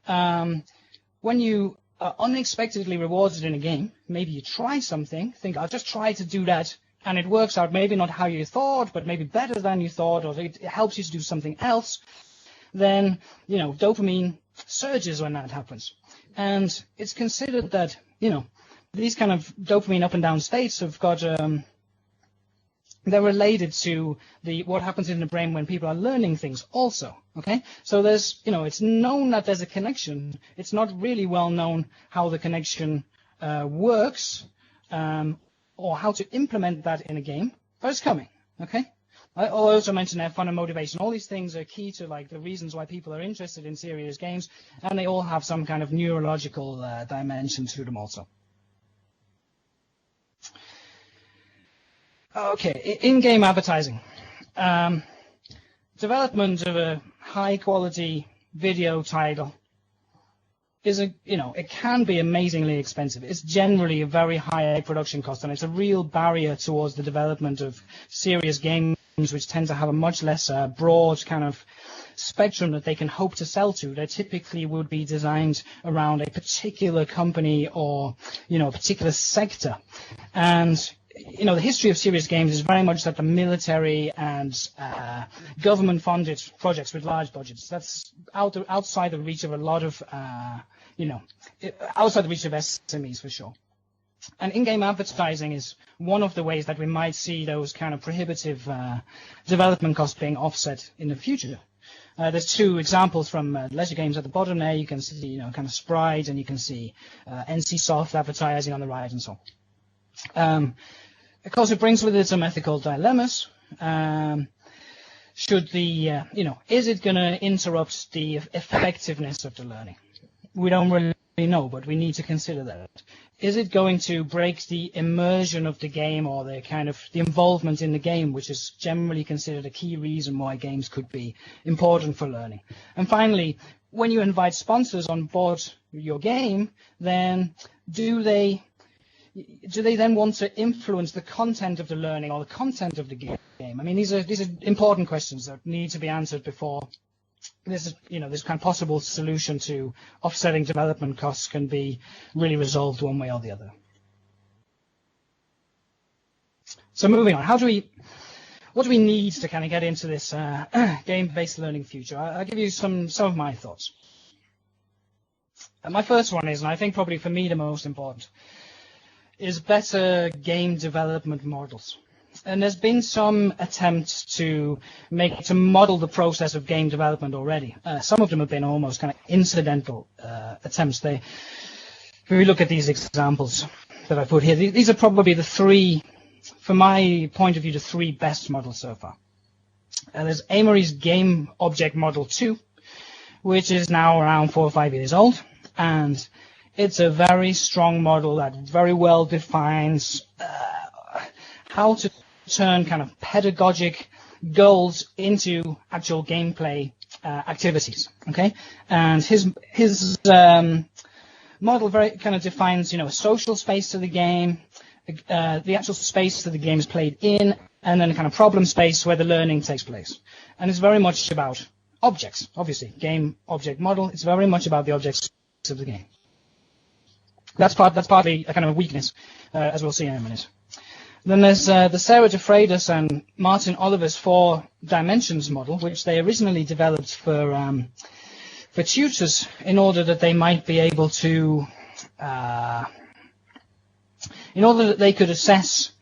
When you are unexpectedly rewarded in a game, maybe you try something, think, I'll just try to do that, and it works out maybe not how you thought, but maybe better than you thought, or it helps you to do something else, then, dopamine surges when that happens. And it's considered that, these kind of dopamine up and down states have got, they're related to what happens in the brain when people are learning things also, okay? So there's, it's known that there's a connection. It's not really well known how the connection works or how to implement that in a game, but it's coming, okay? I'll also mention that fun and motivation. All these things are key to the reasons why people are interested in serious games, and they all have some kind of neurological dimension to them also. Okay, in-game advertising. Development of a high-quality video title is it can be amazingly expensive. It's generally a very high production cost, and it's a real barrier towards the development of serious games, which tend to have a much less broad kind of spectrum that they can hope to sell to. They typically would be designed around a particular company or, a particular sector. And the history of serious games is very much that the military and government-funded projects with large budgets. That's outside the reach of a lot of, outside the reach of SMEs for sure. And in-game advertising is one of the ways that we might see those kind of prohibitive development costs being offset in the future. There's two examples from leisure games at the bottom there. You can see, kind of Sprite, and you can see NCSoft advertising on the right and so on. Of course, it brings with it some ethical dilemmas. Should the, is it going to interrupt the effectiveness of the learning? We don't really know, but we need to consider that. Is it going to break the immersion of the game or the kind of the involvement in the game, which is generally considered a key reason why games could be important for learning? And finally, when you invite sponsors on board your game, then do they then want to influence the content of the learning or the content of the game? I mean, these are important questions that need to be answered before this kind of possible solution to offsetting development costs can be really resolved one way or the other. So moving on, what do we need to kind of get into this game-based learning future? I'll give you some of my thoughts. My first one is, and I think probably for me the most important, is better game development models. And there's been some attempts to model the process of game development already. Some of them have been almost kind of incidental attempts. If we look at these examples that I put here, these are probably the three, from my point of view, the three best models so far. There's Amory's Game Object Model 2, which is now around 4 or 5 years old, and it's a very strong model that very well defines how to turn kind of pedagogic goals into actual gameplay activities. Okay, and his model very kind of defines a social space to the game, the actual space that the game is played in, and then a kind of problem space where the learning takes place. And it's very much about objects. Obviously, game object model. It's very much about the objects of the game. That's partly a kind of a weakness, as we'll see in a minute. Then there's the Sarah DeFreitas and Martin Oliver's 4 dimensions model, which they originally developed for tutors in order that they might be able to, in order that they could assess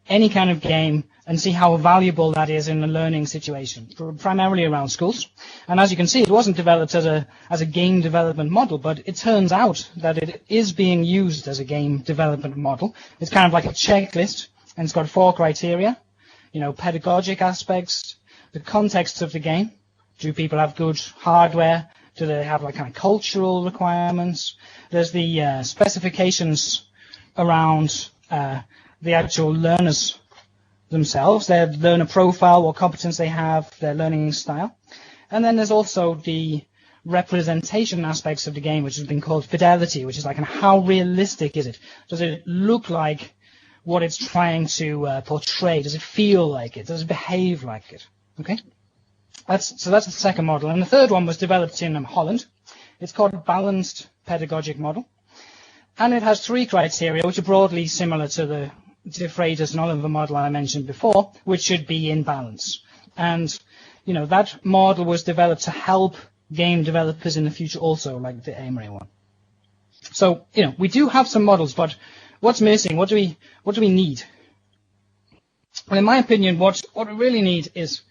any kind of game and see how valuable that is in a learning situation, primarily around schools. And as you can see, it wasn't developed as a game development model, but it turns out that it is being used as a game development model. It's kind of like a checklist, and it's got 4 criteria, pedagogic aspects, the context of the game. Do people have good hardware? Do they have kind of cultural requirements? There's the specifications around the actual learners themselves, their learner profile, what competence they have, their learning style. And then there's also the representation aspects of the game, which has been called fidelity, which is how realistic is it? Does it look like what it's trying to portray? Does it feel like it? Does it behave like it? Okay, that's the second model. And the third one was developed in Holland, It's called a balanced pedagogic model. And it has 3 criteria, which are broadly similar to the de Freitas and Oliver model I mentioned before, which should be in balance. And, you know, that model was developed to help game developers in the future also, like the Amory one. So, you know, we do have some models, but what's missing? What do we need? Well, in my opinion, what we really need is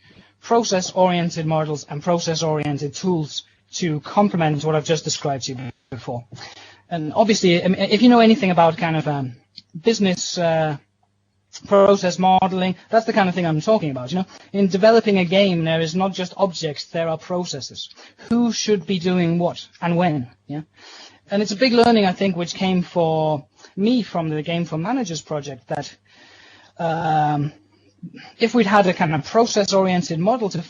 process-oriented models and process-oriented tools to complement what I've just described to you before. And obviously, if you know anything about kind of business process modeling, that's the kind of thing I'm talking about. You know, in developing a game, there is not just objects, there are processes. Who should be doing what and when? Yeah, and it's a big learning, I think, which came for me from the Game4Managers project, that if we'd had a kind of process-oriented model to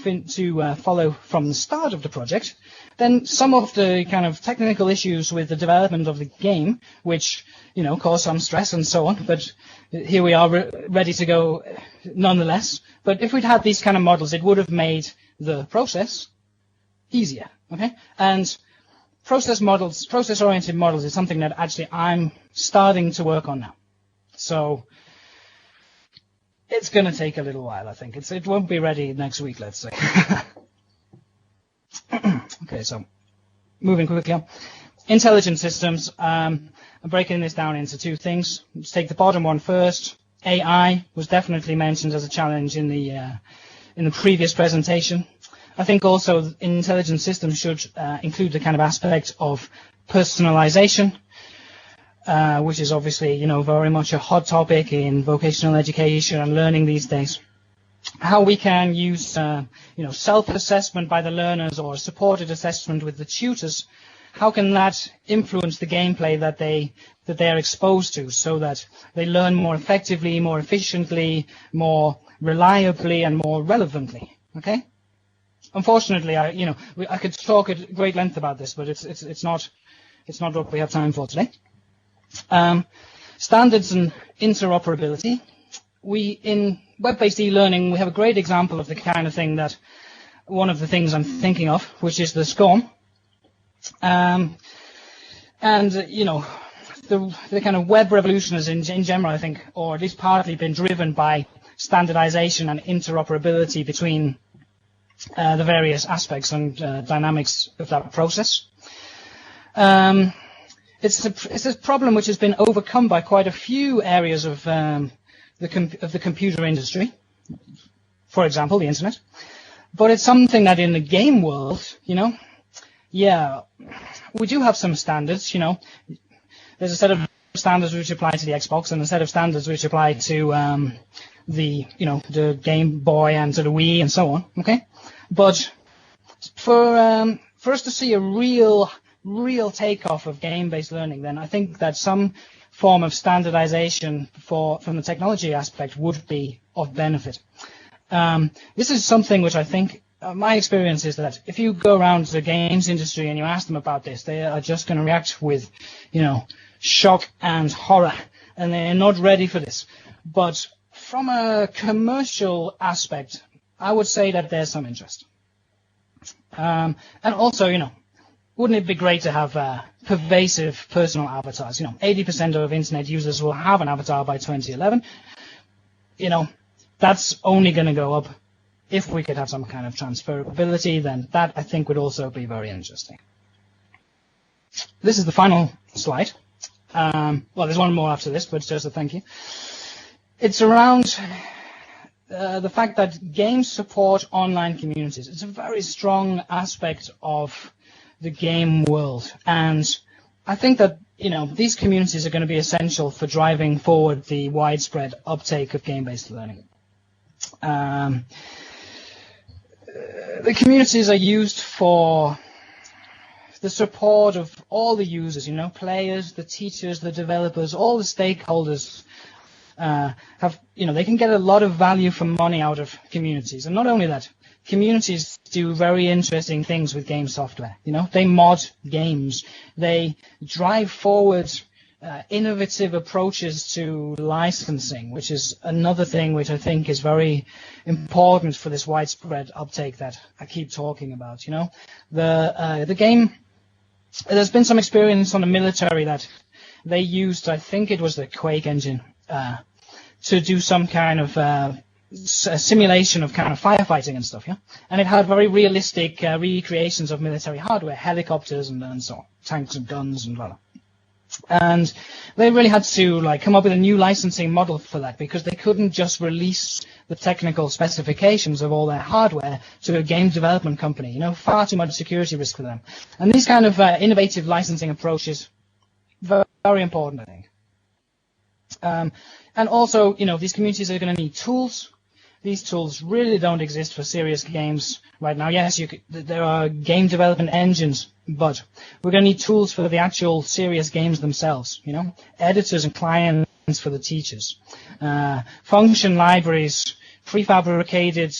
follow from the start of the project, then some of the kind of technical issues with the development of the game, which, you know, cause some stress and so on, but here we are ready to go nonetheless. But if we'd had these kind of models, it would have made the process easier, okay? And process-oriented models is something that actually I'm starting to work on now. So it's going to take a little while, I think. It won't be ready next week, let's say. Okay, so moving quickly on. Intelligent systems. I'm breaking this down into 2 things. Let's take the bottom one first. AI was definitely mentioned as a challenge in the previous presentation. I think also intelligent systems should include the kind of aspect of personalization, which is obviously, you know, very much a hot topic in vocational education and learning these days. How we can use, you know, self-assessment by the learners or supported assessment with the tutors. How can that influence the gameplay that they are exposed to, so that they learn more effectively, more efficiently, more reliably, and more relevantly? Okay. Unfortunately, I could talk at great length about this, but it's not what we have time for today. Standards and interoperability. In web-based e-learning, we have a great example of the kind of thing that, one of the things I'm thinking of, which is the SCORM. And, you know, the kind of web revolution has in general, I think, or at least partly been driven by standardization and interoperability between the various aspects and dynamics of that process. It's a problem which has been overcome by quite a few areas of the computer industry, for example, the internet. But it's something that in the game world, you know, yeah, we do have some standards, you know. There's a set of standards which apply to the Xbox and a set of standards which apply to the Game Boy and to the Wii and so on, okay? But for us to see a real takeoff of game-based learning, then I think that some form of standardization from the technology aspect would be of benefit. This is something which I think, my experience is that if you go around the games industry and you ask them about this, they are just going to react with, you know, shock and horror, and they're not ready for this. But from a commercial aspect, I would say that there's some interest. And also, you know, wouldn't it be great to have pervasive personal avatars? You know, 80% of internet users will have an avatar by 2011. You know, that's only going to go up. If we could have some kind of transferability, then that, I think, would also be very interesting. This is the final slide. Well, there's one more after this, but just a thank you. It's around the fact that games support online communities. It's a very strong aspect of the game world, and I think that, you know, these communities are going to be essential for driving forward the widespread uptake of game-based learning. The communities are used for the support of all the users, you know, players, the teachers, the developers, all the stakeholders they can get a lot of value for money out of communities. And not only that, communities do very interesting things with game software. You know, they mod games, they drive forward innovative approaches to licensing, which is another thing which I think is very important for this widespread uptake that I keep talking about. You know, the game there's been some experience on the military that they used, I think it was the Quake engine, to do some kind of a simulation of kind of firefighting and stuff, yeah? And it had very realistic recreations of military hardware, helicopters and so on, tanks and guns and blah, blah. And they really had to like come up with a new licensing model for that, because they couldn't just release the technical specifications of all their hardware to a game development company. You know, far too much security risk for them. And these kind of innovative licensing approaches, very, very important, I think. And also, you know, these communities are going to need tools. These tools really don't exist for serious games right now. Yes, there are game development engines, but we're going to need tools for the actual serious games themselves, you know, editors and clients for the teachers, function libraries, prefabricated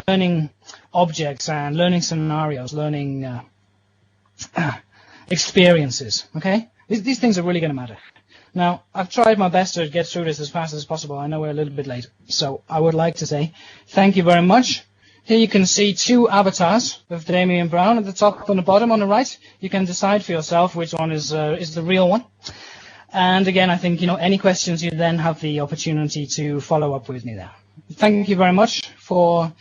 learning objects and learning scenarios, learning experiences, okay? These things are really going to matter. Now, I've tried my best to get through this as fast as possible. I know we're a little bit late. So I would like to say thank you very much. Here you can see two avatars of Damian Brown at the top and the bottom on the right. You can decide for yourself which one is the real one. And again, I think, you know, any questions, you then have the opportunity to follow up with me there. Thank you very much for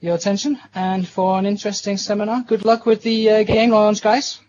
your attention and for an interesting seminar. Good luck with the game launch, guys.